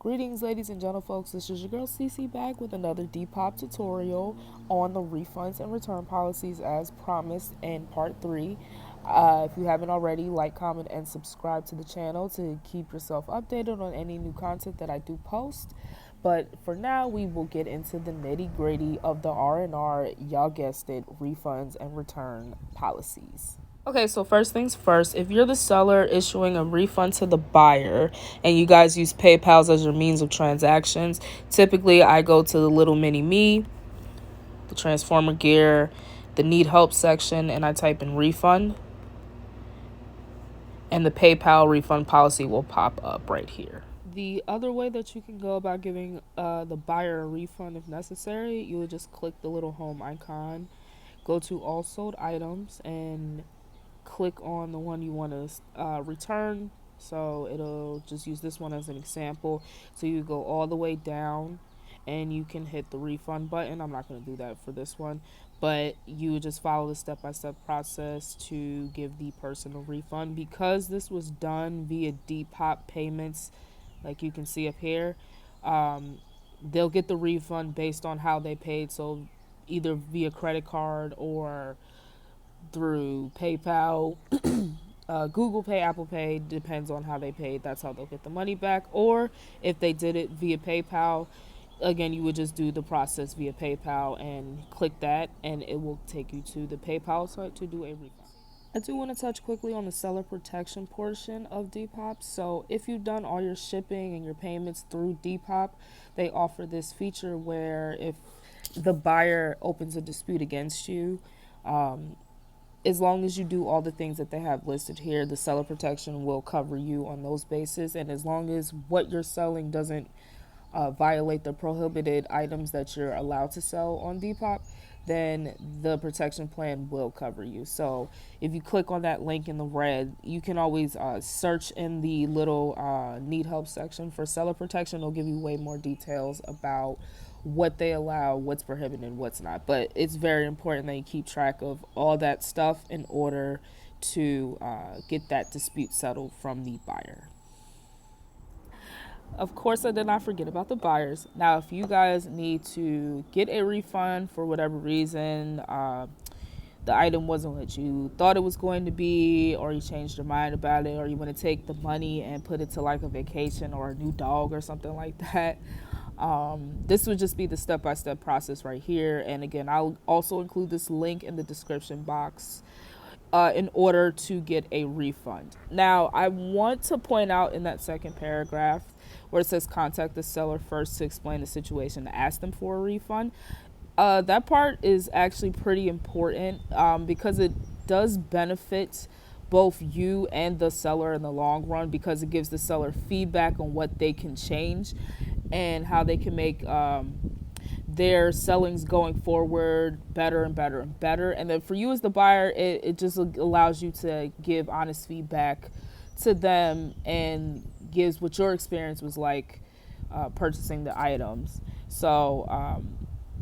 Greetings, ladies and gentlefolks. This is your girl Cece back with another Depop tutorial on the refunds and return policies as promised in part 3. If you haven't already, like, comment, and subscribe to the channel to keep yourself updated on any new content that I do post. But for now, we will get into the nitty gritty of the R&R, y'all guessed it, refunds and return policies. Okay, so first things first, if you're the seller issuing a refund to the buyer and you guys use PayPal as your means of transactions, typically I go to the little mini me, the transformer gear, the need help section, and I type in refund, and the PayPal refund policy will pop up right here. The other way that you can go about giving the buyer a refund if necessary, you would just click the little home icon, go to all sold items, and click on the one you want to return. So it'll just use this one as an example. So you go all the way down and you can hit the refund button. I'm not going to do that for this one, but you just follow the step-by-step process to give the person a refund. Because this was done via Depop payments, like you can see up here, they'll get the refund based on how they paid. So either via credit card or through PayPal, Google Pay, Apple Pay, depends on how they paid. That's how they'll get the money back. Or if they did it via PayPal, again, you would just do the process via PayPal and click that, and it will take you to the PayPal site to do a refund. I do want to touch quickly on the seller protection portion of Depop. So if you've done all your shipping and your payments through Depop, they offer this feature where if the buyer opens a dispute against you, as long as you do all the things that they have listed here, the seller protection will cover you on those bases. And as long as what you're selling doesn't violate the prohibited items that you're allowed to sell on Depop, then the protection plan will cover you. So if you click on that link in the red, you can always search in the little need help section for seller protection. It'll give you way more details about what they allow, what's prohibited, and what's not. But it's very important that you keep track of all that stuff in order to get that dispute settled from the buyer. Of course, I did not forget about the buyers. Now, if you guys need to get a refund for whatever reason, the item wasn't what you thought it was going to be, or you changed your mind about it, or you want to take the money and put it to like a vacation or a new dog or something like that, this would just be the step-by-step process right here. And again, I'll also include this link in the description box in order to get a refund. Now, I want to point out in that second paragraph where it says contact the seller first to explain the situation, to ask them for a refund. That part is actually pretty important because it does benefit both you and the seller in the long run, because it gives the seller feedback on what they can change and how they can make their sellings going forward better and better and better. And then for you as the buyer, it just allows you to give honest feedback to them and gives what your experience was like purchasing the items. So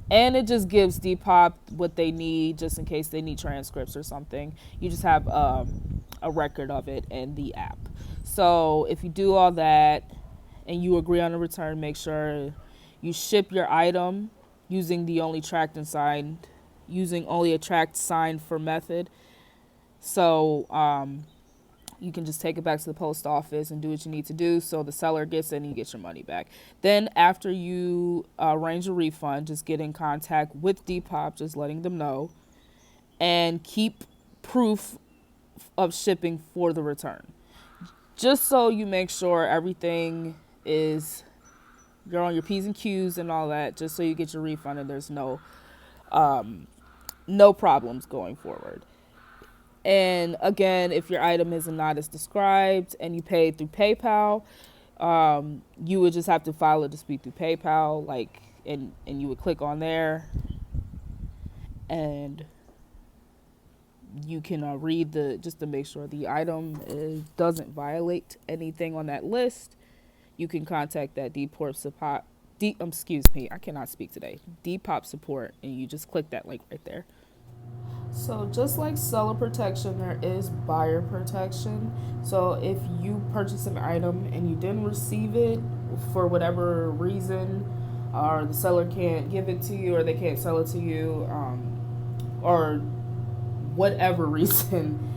and it just gives Depop what they need just in case they need transcripts or something. You just have a record of it in the app. So if you do all that and you agree on a return, make sure you ship your item using only a tracked sign for method. So you can just take it back to the post office and do what you need to do so the seller gets it and you get your money back. Then after you arrange a refund, just get in contact with Depop, just letting them know, and keep proof of shipping for the return. Just so you make sure everything is, you're on your P's and Q's and all that, just so you get your refund and there's no problems going forward. And again, if your item is not as described and you paid through PayPal, you would just have to file a dispute through PayPal, and you would click on there, and you can read just to make sure the item doesn't violate anything on that list. You can contact that Depop support. I cannot speak today. Depop support, and you just click that link right there. So just like seller protection, there is buyer protection. So if you purchase an item and you didn't receive it, for whatever reason, or the seller can't give it to you, or they can't sell it to you, or whatever reason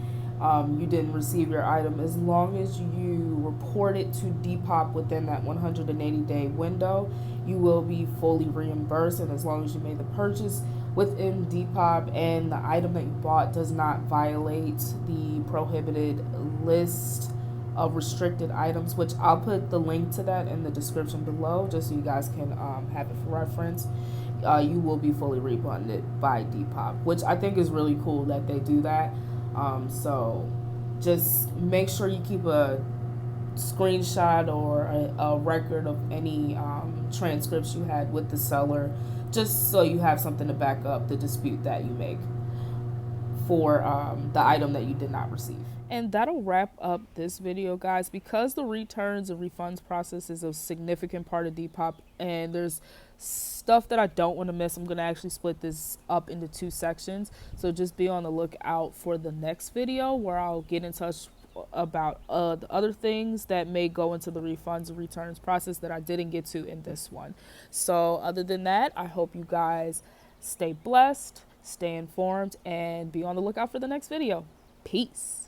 you didn't receive your item, as long as you report it to Depop within that 180-day window, you will be fully reimbursed. And as long as you made the purchase within Depop and the item that you bought does not violate the prohibited list of restricted items, which I'll put the link to that in the description below just so you guys can have it for reference. You will be fully refunded by Depop, which I think is really cool that they do that. So just make sure you keep a screenshot or a record of any transcripts you had with the seller, just so you have something to back up the dispute that you make for the item that you did not receive. And that'll wrap up this video, guys. Because the returns and refunds process is a significant part of Depop, and there's stuff that I don't want to miss, I'm going to actually split this up into 2 sections. So just be on the lookout for the next video where I'll get in touch about the other things that may go into the refunds and returns process that I didn't get to in this one. So other than that, I hope you guys stay blessed, stay informed, and be on the lookout for the next video. Peace.